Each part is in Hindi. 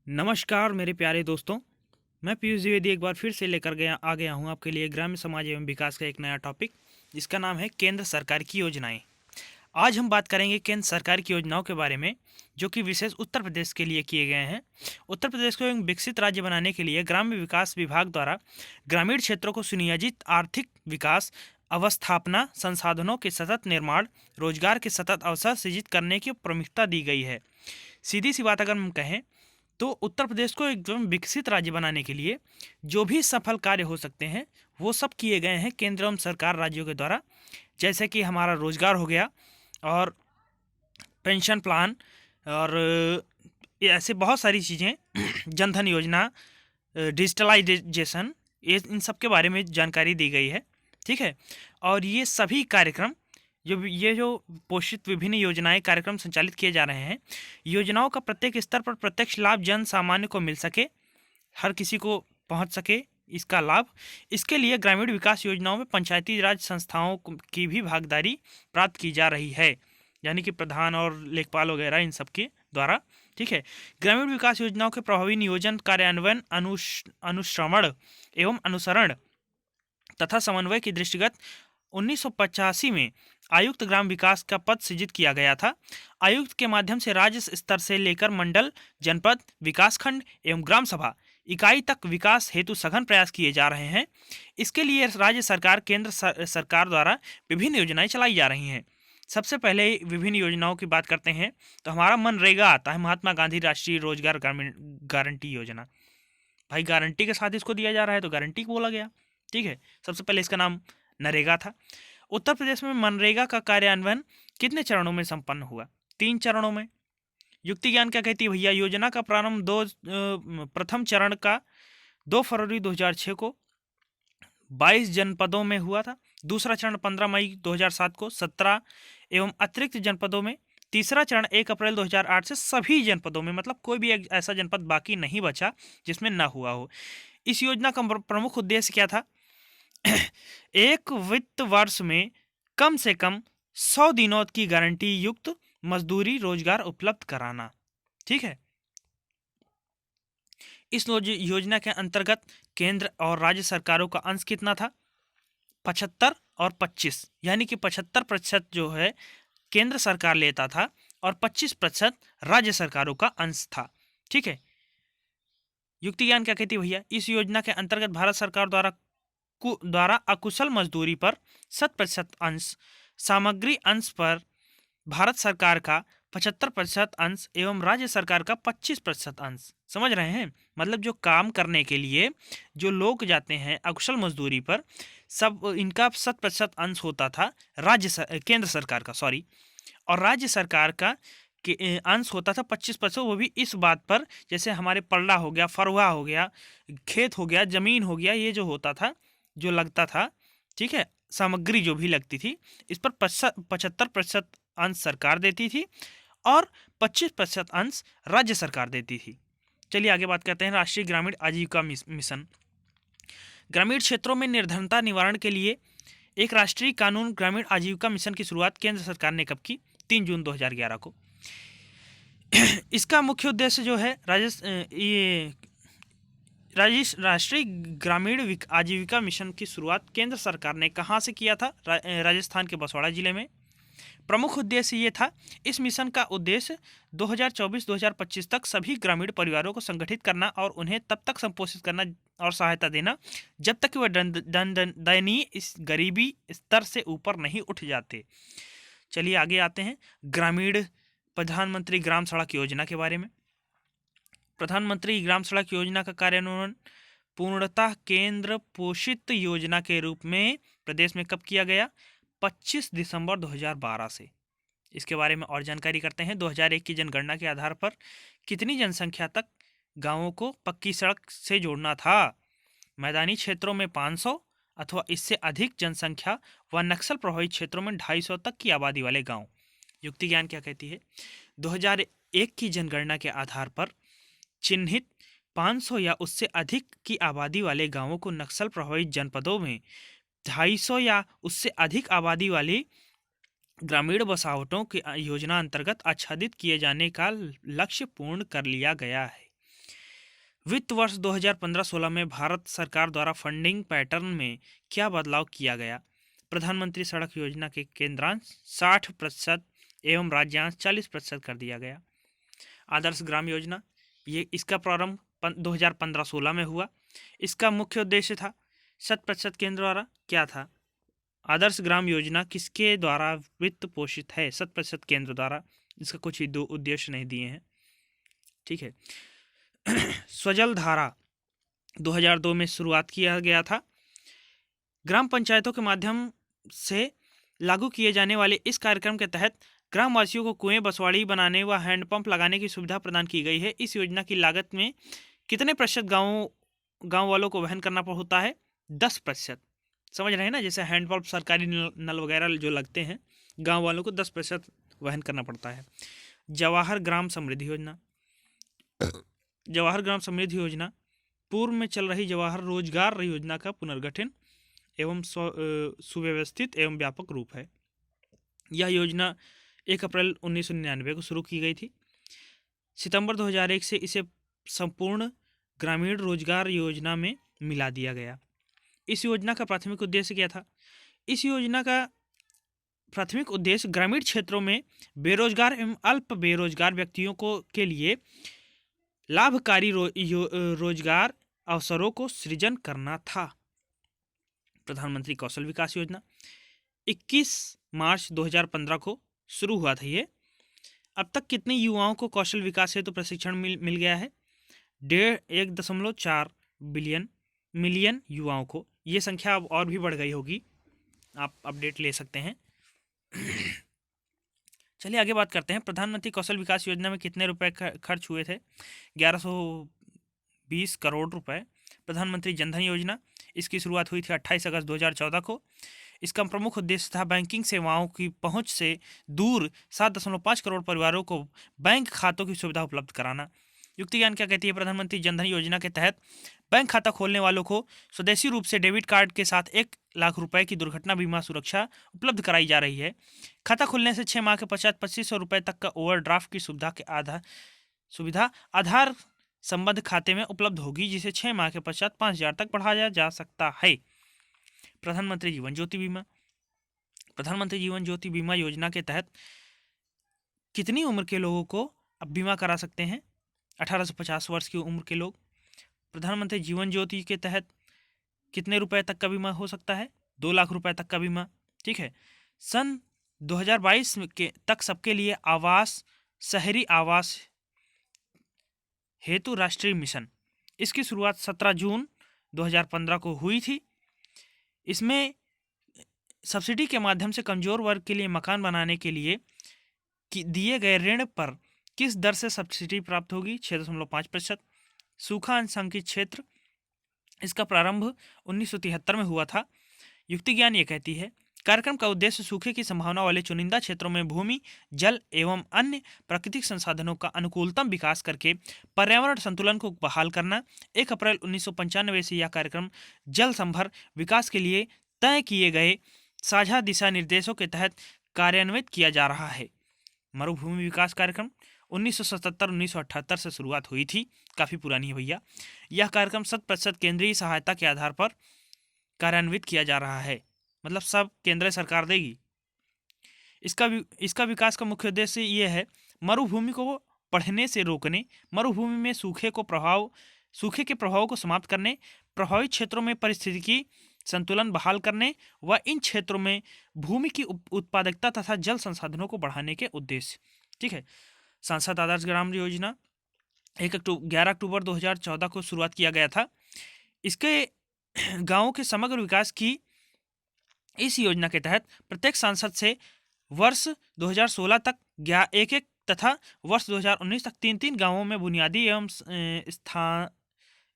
नमस्कार मेरे प्यारे दोस्तों। मैं पीयूष द्विवेदी एक बार फिर से लेकर आ गया हूं आपके लिए ग्राम्य समाज एवं विकास का एक नया टॉपिक, जिसका नाम है केंद्र सरकार की योजनाएं। आज हम बात करेंगे केंद्र सरकार की योजनाओं के बारे में, जो कि विशेष उत्तर प्रदेश के लिए किए गए हैं। उत्तर प्रदेश को एक विकसित राज्य बनाने के लिए ग्राम्य विकास विभाग द्वारा ग्रामीण क्षेत्रों को सुनियोजित आर्थिक विकास, अवस्थापना, संसाधनों के सतत निर्माण, रोजगार के सतत अवसर सृजित करने की प्राथमिकता दी गई है। सीधी सी बात अगर हम कहें तो उत्तर प्रदेश को एकदम विकसित राज्य बनाने के लिए जो भी सफल कार्य हो सकते हैं वो सब किए गए हैं केंद्र एवं सरकार राज्यों के द्वारा। जैसे कि हमारा रोजगार हो गया, और पेंशन प्लान, और ये ऐसे बहुत सारी चीज़ें जनधन योजना, डिजिटलाइजेशन, ये इन सब के बारे में जानकारी दी गई है। ठीक है। और ये सभी कार्यक्रम जो पोषित विभिन्न योजनाएं कार्यक्रम संचालित किए जा रहे हैं, योजनाओं का प्रत्येक स्तर पर प्रत्यक्ष लाभ जन सामान्य को मिल सके, हर किसी को पहुंच सके इसका लाभ। इसके लिए ग्रामीण विकास योजनाओं में पंचायती राज संस्थाओं की भी भागीदारी प्राप्त की जा रही है, यानी कि प्रधान और लेखपाल वगैरह इन सब के द्वारा। ठीक है। ग्रामीण विकास योजनाओं के प्रभावी नियोजन, कार्यान्वयन, अनुश्रवण एवं अनुसरण तथा समन्वय की दृष्टिगत 1985 में आयुक्त ग्राम विकास का पद सृजित किया गया था। आयुक्त के माध्यम से राज्य स्तर से लेकर मंडल, जनपद, विकासखंड एवं ग्राम सभा इकाई तक विकास हेतु सघन प्रयास किए जा रहे हैं। इसके लिए राज्य सरकार, केंद्र सरकार द्वारा विभिन्न योजनाएं चलाई जा रही हैं। सबसे पहले विभिन्न योजनाओं की बात करते हैं तो हमारा मनरेगा आता है, महात्मा गांधी राष्ट्रीय रोजगार ग्रामीण गारंटी योजना। भाई गारंटी के साथ इसको दिया जा रहा है तो गारंटी बोला गया। ठीक है। सबसे पहले इसका नाम नरेगा था। उत्तर प्रदेश में मनरेगा का कार्यान्वयन कितने चरणों में संपन्न हुआ? 3 चरणों में। युक्ति ज्ञान क्या कहती है भैया? योजना का प्रारंभ प्रथम चरण का 2 फरवरी 2006 को 22 जनपदों में हुआ था। दूसरा चरण 15 मई 2007 को 17 एवं अतिरिक्त जनपदों में। तीसरा चरण 1 अप्रैल 2008 से सभी जनपदों में, मतलब कोई भी एक ऐसा जनपद बाकी नहीं बचा जिसमें ना हुआ हो। इस योजना का प्रमुख उद्देश्य क्या था? एक वित्त वर्ष में कम से कम 100 दिनों की गारंटी युक्त मजदूरी रोजगार उपलब्ध कराना। ठीक है। इस योजना के अंतर्गत केंद्र और राज्य सरकारों का अंश कितना था? 75 और 25, यानी कि 75% जो है केंद्र सरकार लेता था और 25% राज्य सरकारों का अंश था। ठीक है। युक्ति ज्ञान क्या कहती है भैया? इस योजना के अंतर्गत भारत सरकार द्वारा अकुशल मजदूरी पर 100% अंश, सामग्री अंश पर भारत सरकार का 75% अंश एवं राज्य सरकार का 25% अंश। समझ रहे हैं? मतलब जो काम करने के लिए जो लोग जाते हैं अकुशल मजदूरी पर, सब इनका 100% अंश होता था केंद्र सरकार का, सॉरी, और राज्य सरकार का अंश होता था 25%। वो भी इस बात पर, जैसे हमारे पल्ला हो गया, फरुआ हो गया, खेत हो गया, जमीन हो गया, ये जो होता था, जो लगता था, ठीक है, सामग्री जो भी लगती थी, इस पर 75% अंश सरकार देती थी और 25% अंश राज्य सरकार देती थी। चलिए आगे बात करते हैं राष्ट्रीय ग्रामीण आजीविका मिशन। ग्रामीण क्षेत्रों में निर्धनता निवारण के लिए एक राष्ट्रीय कानून ग्रामीण आजीविका मिशन की शुरुआत केंद्र सरकार ने कब की? 3 जून 2011 को। इसका मुख्य उद्देश्य जो है राष्ट्रीय ग्रामीण आजीविका मिशन की शुरुआत केंद्र सरकार ने कहाँ से किया था? राजस्थान के बसवाड़ा जिले में। प्रमुख उद्देश्य ये था, इस मिशन का उद्देश्य 2024-2025 तक सभी ग्रामीण परिवारों को संगठित करना और उन्हें तब तक संपोषित करना और सहायता देना जब तक कि वह दयनीय इस गरीबी स्तर से ऊपर नहीं उठ जाते। चलिए आगे आते हैं ग्रामीण प्रधानमंत्री ग्राम सड़क योजना के बारे में। प्रधानमंत्री ग्राम सड़क योजना का कार्यान्वयन पूर्णतः केंद्र पोषित योजना के रूप में प्रदेश में कब किया गया? 25 दिसंबर 2012 से। इसके बारे में और जानकारी करते हैं। 2001 की जनगणना के आधार पर कितनी जनसंख्या तक गांवों को पक्की सड़क से जोड़ना था? मैदानी क्षेत्रों में 500 अथवा इससे अधिक जनसंख्या व नक्सल प्रभावित क्षेत्रों में 250 तक की आबादी वाले गांव। युक्ति ज्ञान क्या कहती है? 2001 की जनगणना के आधार पर चिन्हित 500 या उससे अधिक की आबादी वाले गांवों को नक्सल प्रभावित जनपदों में 250 या उससे अधिक आबादी वाली ग्रामीण बसावटों की योजना अंतर्गत आच्छादित किए जाने का लक्ष्य पूर्ण कर लिया गया है। वित्त वर्ष 2015-16 में भारत सरकार द्वारा फंडिंग पैटर्न में क्या बदलाव किया गया? प्रधानमंत्री सड़क योजना के केंद्रांश 60% एवं राज्यांश 40% कर दिया गया। आदर्श ग्राम योजना, ये इसका प्रारंभ 2015-16 में हुआ। इसका मुख्य उद्देश्य था 100% केंद्र द्वारा क्या था? आदर्श ग्राम योजना किसके द्वारा वित्त पोषित है? 100% केंद्र द्वारा। इसका कुछ ही दो उद्देश्य नहीं दिए हैं, ठीक है। स्वजल धारा 2002 में शुरुआत किया गया था। ग्राम पंचायतों के माध्यम से लागू किए जाने वाले इस कार्यक्रम के तहत ग्रामवासियों को कुएं, बसवाड़ी बनाने व हैंडपंप लगाने की सुविधा प्रदान की गई है। इस योजना की लागत में कितने प्रतिशत गाँव वालों को वहन करना होता है? 10%। समझ रहे हैं ना, जैसे हैंडपंप, सरकारी नल वगैरह जो लगते हैं, गाँव वालों को 10% वहन करना पड़ता है। जवाहर ग्राम समृद्धि योजना, जवाहर ग्राम समृद्धि योजना पूर्व में चल रही जवाहर रोजगार योजना का पुनर्गठन एवं सुव्यवस्थित एवं व्यापक रूप है। यह योजना 1 अप्रैल 1999 को शुरू की गई थी। सितंबर 2001 से इसे संपूर्ण ग्रामीण रोजगार योजना में मिला दिया गया। इस योजना का प्राथमिक उद्देश्य क्या था? इस योजना का प्राथमिक उद्देश्य ग्रामीण क्षेत्रों में बेरोजगार एवं अल्प बेरोजगार व्यक्तियों को के लिए लाभकारी रोजगार अवसरों को सृजन करना था। प्रधानमंत्री कौशल विकास योजना 21 मार्च 2015 को शुरू हुआ था। ये अब तक कितने युवाओं को कौशल विकास हेतु प्रशिक्षण मिल गया है? 1.4 मिलियन युवाओं को। ये संख्या अब और भी बढ़ गई होगी, आप अपडेट ले सकते हैं। चलिए आगे बात करते हैं। प्रधानमंत्री कौशल विकास योजना में कितने रुपए खर्च हुए थे? 1120 करोड़ रुपए। प्रधानमंत्री जनधन योजना, इसकी शुरुआत हुई थी 28 अगस्त 2014 को। इसका प्रमुख उद्देश्य था बैंकिंग सेवाओं की पहुंच से दूर 7.5 करोड़ परिवारों को बैंक खातों की सुविधा उपलब्ध कराना। युक्ति ज्ञान क्या कहती है? प्रधानमंत्री जनधन योजना के तहत बैंक खाता खोलने वालों को स्वदेशी रूप से डेबिट कार्ड के साथ 1 लाख रुपए की दुर्घटना बीमा सुरक्षा उपलब्ध कराई जा रही है। खाता खुलने से 6 माह के पश्चात 2500 रुपये तक का ओवरड्राफ्ट की सुविधा आधार संबद्ध खाते में उपलब्ध होगी, जिसे 6 माह के पश्चात 5000 तक बढ़ाया जा सकता है। प्रधानमंत्री जीवन ज्योति बीमा, प्रधानमंत्री जीवन ज्योति बीमा योजना के तहत कितनी उम्र के लोगों को अब बीमा करा सकते हैं? 18 से 50 वर्ष की उम्र के लोग। प्रधानमंत्री जीवन ज्योति के तहत कितने रुपए तक का बीमा हो सकता है? 2 लाख रुपए तक का बीमा, ठीक है। सन 2022 के तक सबके लिए आवास, शहरी आवास हेतु राष्ट्रीय मिशन, इसकी शुरुआत 17 जून 2015 को हुई थी। इसमें सब्सिडी के माध्यम से कमजोर वर्ग के लिए मकान बनाने के लिए दिए गए ऋण पर किस दर से सब्सिडी प्राप्त होगी? 6.5%। सूखा अंशंकित क्षेत्र, इसका प्रारंभ 1973 में हुआ था। युक्ति ज्ञान ये कहती है कार्यक्रम का उद्देश्य सूखे की संभावना वाले चुनिंदा क्षेत्रों में भूमि, जल एवं अन्य प्राकृतिक संसाधनों का अनुकूलतम विकास करके पर्यावरण संतुलन को बहाल करना। 1 अप्रैल 1995 से यह कार्यक्रम जल संभर विकास के लिए तय किए गए साझा दिशा निर्देशों के तहत कार्यान्वित किया जा रहा है। मरुभूमि विकास कार्यक्रम 1977-1978 से शुरुआत हुई थी, काफ़ी पुरानी है भैया। यह कार्यक्रम 100% केंद्रीय सहायता के आधार पर कार्यान्वित किया जा रहा है, मतलब सब केंद्र सरकार देगी। इसका विकास का मुख्य उद्देश्य ये है मरुभूमि को बढ़ने से रोकने, मरुभूमि में सूखे के प्रभाव को समाप्त करने, प्रभावित क्षेत्रों में पारिस्थितिकी संतुलन बहाल करने व इन क्षेत्रों में भूमि की उत्पादकता तथा जल संसाधनों को बढ़ाने के उद्देश्य, ठीक है। सांसद आदर्श ग्राम योजना 11 अक्टूबर 2014 को शुरुआत किया गया था। इसके गांवों के समग्र विकास की इस योजना के तहत प्रत्येक सांसद से वर्ष 2016 तक 1 तथा वर्ष 2019 तक 3 गांवों में बुनियादी एवं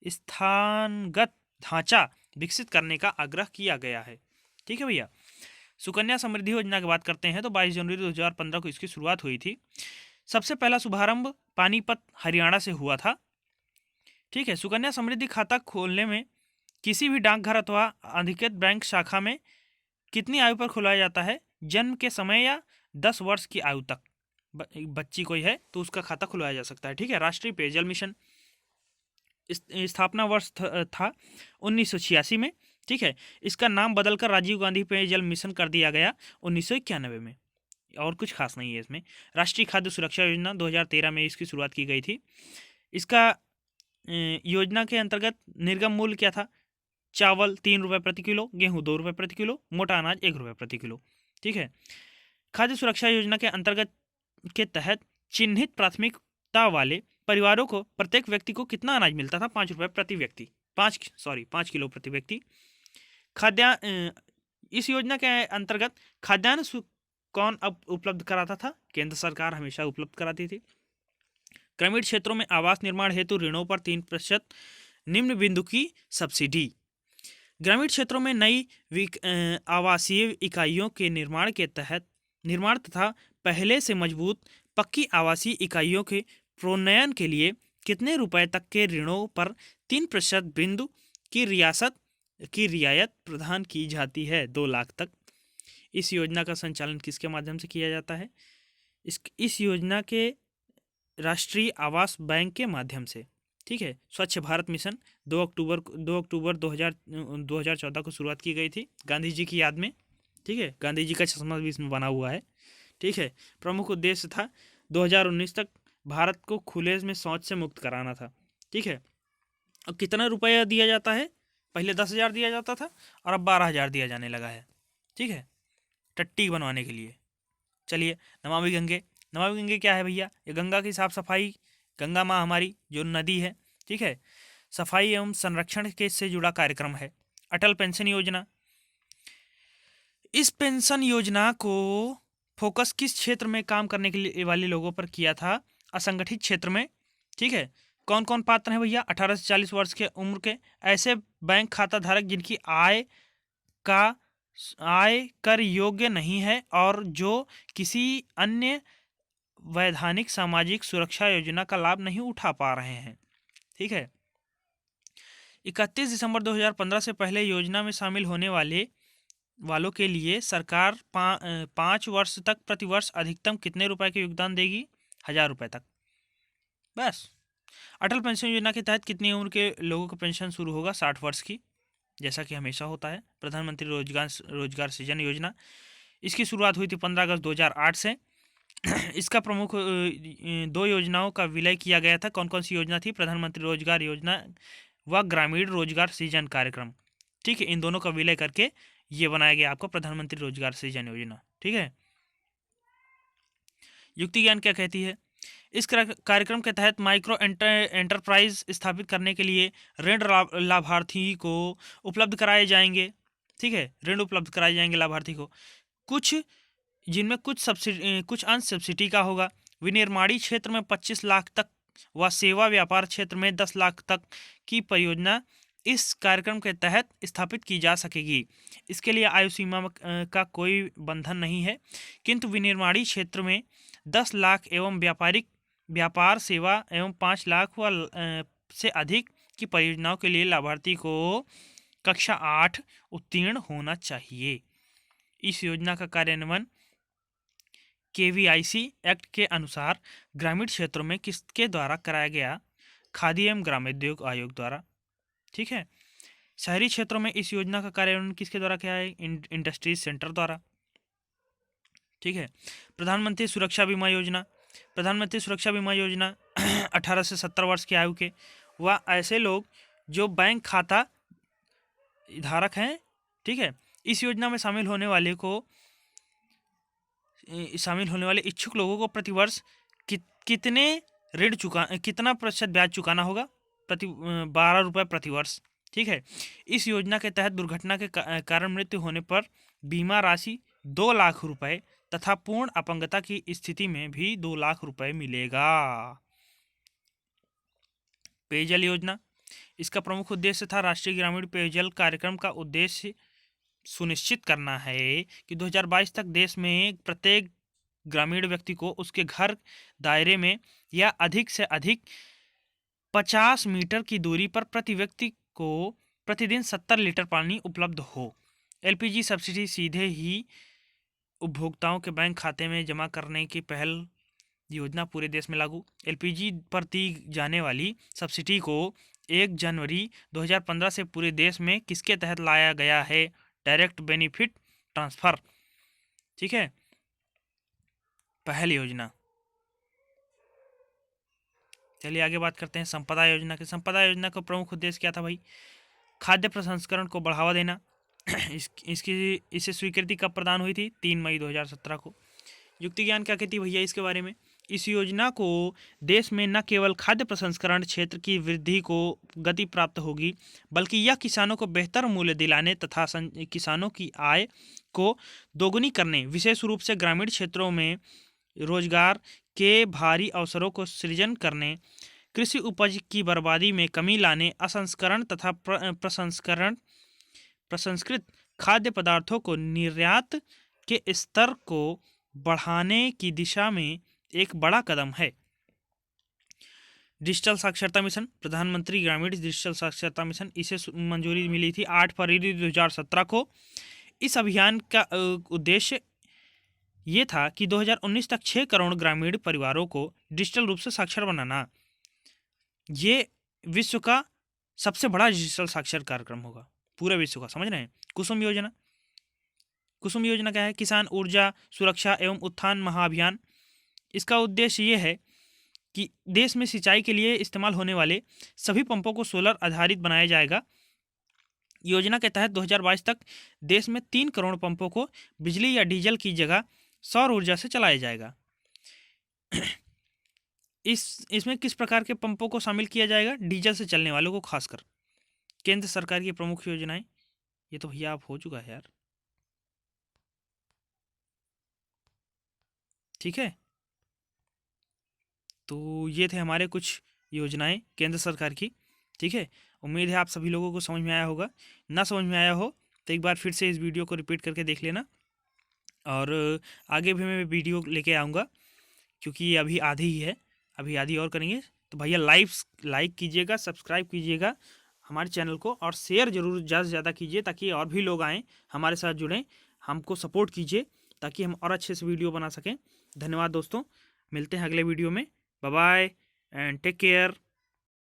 स्थानगत ढांचा विकसित करने का आग्रह किया गया है, ठीक है भैया। सुकन्या समृद्धि योजना की बात करते हैं तो 22 जनवरी 2015 को इसकी शुरुआत हुई थी। सबसे पहला शुभारंभ पानीपत, हरियाणा से हुआ था, ठीक है। सुकन्या समृद्धि खाता खोलने में किसी भी डाकघर अथवा अधिकृत बैंक शाखा में कितनी आयु पर खुलवाया जाता है? जन्म के समय या 10 वर्ष की आयु तक बच्ची कोई है तो उसका खाता खुलवाया जा सकता है, ठीक है। राष्ट्रीय पेयजल मिशन स्थापना वर्ष था 1986 में। ठीक है, इसका नाम बदलकर राजीव गांधी पेयजल मिशन कर दिया गया 1991 में। और कुछ खास नहीं है इसमें। राष्ट्रीय खाद्य सुरक्षा योजना 2013 में इसकी शुरुआत की गई थी। इसका योजना के अंतर्गत निर्गम मूल्य क्या था? चावल 3 रुपये प्रति किलो, गेहूं 2 रुपये प्रति किलो, मोटा अनाज 1 रुपये प्रति किलो। ठीक है, खाद्य सुरक्षा योजना के अंतर्गत के तहत चिन्हित प्राथमिकता वाले परिवारों को प्रत्येक व्यक्ति को कितना अनाज मिलता था? 5 रुपये प्रति व्यक्ति, 5 किलो प्रति व्यक्ति। इस योजना के अंतर्गत खाद्यान्न कौन अब उपलब्ध कराता था? केंद्र सरकार हमेशा उपलब्ध कराती थी। ग्रामीण क्षेत्रों में आवास निर्माण हेतु ऋणों पर 3% निम्न बिंदु की सब्सिडी। ग्रामीण क्षेत्रों में नई आवासीय इकाइयों के निर्माण तथा पहले से मजबूत पक्की आवासीय इकाइयों के प्रोन्नयन के लिए कितने रुपए तक के ऋणों पर 3% बिंदु की रियायत प्रदान की जाती है? 2 लाख तक। इस योजना का संचालन किसके माध्यम से किया जाता है? इस योजना के राष्ट्रीय आवास बैंक के माध्यम से। ठीक है, स्वच्छ भारत मिशन 2 अक्टूबर 2014 को शुरुआत की गई थी गांधी जी की याद में। ठीक है, गांधी जी का चश्मा भी इसमें बना हुआ है। ठीक है, प्रमुख उद्देश्य था 2019 तक भारत को खुले में शौच से मुक्त कराना था। ठीक है, अब कितना रुपया दिया जाता है? पहले 10,000 दिया जाता था और अब 12,000 दिया जाने लगा है। ठीक है, टट्टी बनवाने के लिए। चलिए, नमामि गंगे। नमामि गंगे क्या है भैया? ये गंगा की साफ सफाई, गंगा माँ हमारी जो नदी है, ठीक है, सफाई एवं संरक्षण के से जुड़ा कार्यक्रम है। अटल पेंशन योजना, इस पेंशन योजना को फोकस किस क्षेत्र में काम करने के लिए वाले लोगों पर किया था? असंगठित क्षेत्र में। ठीक है, कौन कौन पात्र हैं भैया? 18 से 40 वर्ष के उम्र के ऐसे बैंक खाता धारक जिनकी आय कर योग्य नहीं है और जो किसी अन्य वैधानिक सामाजिक सुरक्षा योजना का लाभ नहीं उठा पा रहे हैं। ठीक है, 31 दिसंबर 2015 से पहले योजना में शामिल होने वालों के लिए सरकार 5 वर्ष तक प्रतिवर्ष अधिकतम कितने रुपए के योगदान देगी? 1,000 रुपये तक, बस। अटल पेंशन योजना के तहत कितनी उम्र के लोगों का पेंशन शुरू होगा? 60 वर्ष की, जैसा कि हमेशा होता है। प्रधानमंत्री रोजगार सृजन योजना, इसकी शुरुआत हुई थी 15 अगस्त 2008 से। इसका प्रमुख 2 योजनाओं का विलय किया गया था। कौन कौन सी योजना थी? प्रधानमंत्री रोजगार योजना व ग्रामीण रोजगार सृजन कार्यक्रम। ठीक है, इन दोनों का विलय करके ये बनाया गया आपको प्रधानमंत्री रोजगार सृजन योजना। ठीक है, युक्ति ज्ञान क्या कहती है? इस कार्यक्रम के तहत माइक्रो एंटरप्राइज स्थापित करने के लिए ऋण लाभार्थी को उपलब्ध कराए जाएंगे। ठीक है, ऋण उपलब्ध कराए जाएंगे लाभार्थी को, जिनमें कुछ अंश सब्सिडी का होगा। विनिर्माणी क्षेत्र में 25 लाख तक व सेवा व्यापार क्षेत्र में 10 लाख तक की परियोजना इस कार्यक्रम के तहत स्थापित की जा सकेगी। इसके लिए आयु सीमा का कोई बंधन नहीं है, किंतु विनिर्माणी क्षेत्र में 10 लाख एवं व्यापार सेवा एवं 5 लाख व से अधिक की परियोजनाओं के लिए लाभार्थी को कक्षा 8 उत्तीर्ण होना चाहिए। इस योजना का कार्यान्वयन KVIC एक्ट के अनुसार ग्रामीण क्षेत्रों में किसके द्वारा कराया गया? खादी एवं ग्रामोद्योग आयोग द्वारा। ठीक है, शहरी क्षेत्रों में इस योजना का कार्यान्वयन किसके द्वारा किया है? इंडस्ट्रीज सेंटर द्वारा। ठीक है, प्रधानमंत्री सुरक्षा बीमा योजना, 18 से 70 वर्ष की आयु के व ऐसे लोग जो बैंक खाता धारक हैं। ठीक है, इस योजना में शामिल होने वाले इच्छुक लोगों को प्रतिवर्ष कितना प्रतिशत ब्याज चुकाना होगा? 12 रुपये प्रतिवर्ष। ठीक है, इस योजना के तहत दुर्घटना के कारण मृत्यु होने पर बीमा राशि 2 लाख रुपए तथा पूर्ण अपंगता की स्थिति में भी 2 लाख रुपए मिलेगा। पेयजल योजना, इसका प्रमुख उद्देश्य था राष्ट्रीय ग्रामीण पेयजल कार्यक्रम का उद्देश्य सुनिश्चित करना है कि 2022 तक देश में प्रत्येक ग्रामीण व्यक्ति को उसके घर दायरे में या अधिक से अधिक 50 मीटर की दूरी पर प्रति व्यक्ति को प्रतिदिन 70 लीटर पानी उपलब्ध हो। LPG सब्सिडी सीधे ही उपभोक्ताओं के बैंक खाते में जमा करने की पहल योजना पूरे देश में लागू। LPG पर दी जाने वाली सब्सिडी को 1 जनवरी 2015 से पूरे देश में किसके तहत लाया गया है? Direct benefit transfer. ठीक है, पहल योजना। चलिए आगे बात करते हैं संपदा योजना की। संपदा योजना का प्रमुख उद्देश्य क्या था भाई? खाद्य प्रसंस्करण को बढ़ावा देना। इसे स्वीकृति कब प्रदान हुई थी? 3 मई 2017 को। युक्ति ज्ञान क्या कहती है भैया इसके बारे में? इस योजना को देश में न केवल खाद्य प्रसंस्करण क्षेत्र की वृद्धि को गति प्राप्त होगी, बल्कि यह किसानों को बेहतर मूल्य दिलाने तथा किसानों की आय को दोगुनी करने, विशेष रूप से ग्रामीण क्षेत्रों में रोजगार के भारी अवसरों को सृजन करने, कृषि उपज की बर्बादी में कमी लाने, असंस्करण तथा प्रसंस्कृत खाद्य पदार्थों को निर्यात के स्तर को बढ़ाने की दिशा में एक बड़ा कदम है। डिजिटल साक्षरता मिशन, प्रधानमंत्री ग्रामीण डिजिटल साक्षरता मिशन, इसे मंजूरी मिली थी 8 फरवरी 2017 को। इस अभियान का उद्देश्य ये था कि 2019 तक 6 करोड़ ग्रामीण परिवारों को डिजिटल रूप से साक्षर बनाना। ये विश्व का सबसे बड़ा डिजिटल साक्षर कार्यक्रम होगा, पूरे विश्व का, समझ रहे हैं? कुसुम योजना। कुसुम योजना क्या है? किसान ऊर्जा सुरक्षा एवं उत्थान महाअभियान। इसका उद्देश्य ये है कि देश में सिंचाई के लिए इस्तेमाल होने वाले सभी पंपों को सोलर आधारित बनाया जाएगा। योजना के तहत 2022 तक देश में 3 करोड़ पंपों को बिजली या डीजल की जगह सौर ऊर्जा से चलाया जाएगा। इसमें किस प्रकार के पंपों को शामिल किया जाएगा? डीजल से चलने वालों को खासकर। केंद्र सरकार की प्रमुख योजनाएं, ये तो भैया आप हो चुका है यार, ठीक है। तो ये थे हमारे कुछ योजनाएं केंद्र सरकार की, ठीक है। उम्मीद है आप सभी लोगों को समझ में आया होगा। ना समझ में आया हो तो एक बार फिर से इस वीडियो को रिपीट करके देख लेना, और आगे भी मैं वीडियो लेके आऊँगा, क्योंकि ये अभी आधी ही है, अभी आधी और करेंगे। तो भैया लाइक कीजिएगा, सब्सक्राइब कीजिएगा हमारे चैनल को, और शेयर जरूर ज़्यादा से ज़्यादा कीजिए, ताकि और भी लोग आएँ हमारे साथ जुड़ें, हमको सपोर्ट कीजिए, ताकि हम और अच्छे से वीडियो बना सकें। धन्यवाद दोस्तों, मिलते हैं अगले वीडियो में। Bye bye and take care.